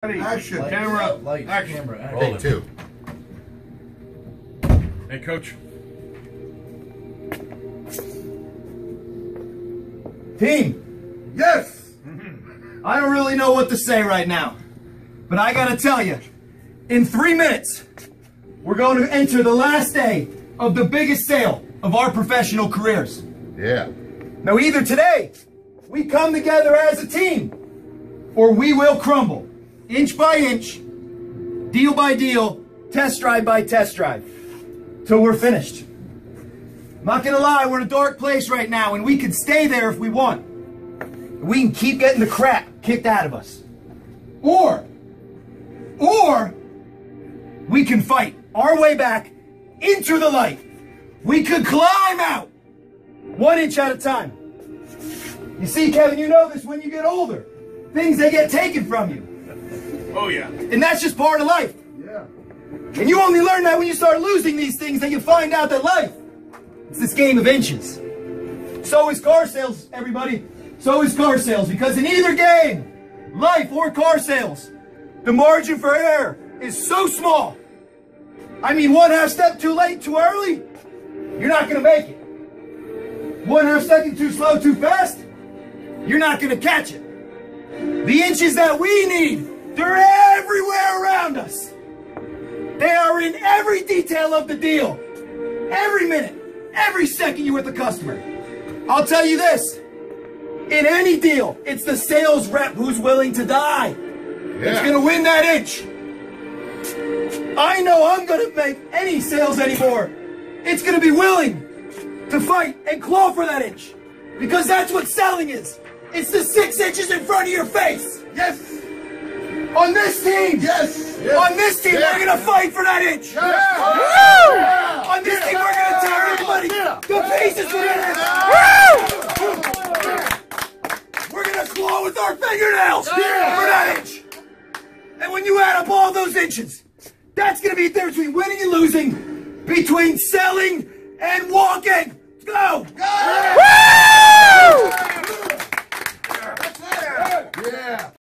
Action. Camera. Lights, Action. camera, action. Take two. Hey, coach. Team, Yes! I don't really know what to say right now, but I gotta tell you, in 3 minutes, we're going to enter the last day of the biggest sale of our professional careers. Yeah. Now, either today, we come together as a team, or we will crumble, inch by inch, deal by deal, test drive by test drive, till we're finished. I'm not gonna lie, we're in a dark place right now, and we can stay there if we want. We can keep getting the crap kicked out of us. Or we can fight our way back into the light. We could climb out 1 inch at a time. You see, Kevin, you know this, when you get older, things, they get taken from you. Oh, yeah. And that's just part of life. Yeah. And you only learn that when you start losing these things, that you find out that life, it's this game of inches. So is car sales, everybody. So is car sales, because in either game, life or car sales, the margin for error is so small. I mean, 1/2 step too late, too early, you're not gonna make it. 1/2 second too slow, too fast, you're not gonna catch it. The inches that we need, they're everywhere around us. They are in every detail of the deal. Every minute, every second you're with the customer. I'll tell you this, in any deal, it's the sales rep who's willing to die. It's gonna win that inch. I know I'm gonna make any sales anymore. It's gonna be willing to fight and claw for that inch. Because that's what selling is. It's the 6 inches in front of your face. Yes! On this team, Yes! on this team, we're gonna fight for that inch. Yeah! On this team, we're gonna tear everybody to pieces for that inch. We're gonna claw with our fingernails for that inch. And when you add up all those inches, that's gonna be the difference between winning and losing, between selling and walking. Go! Go!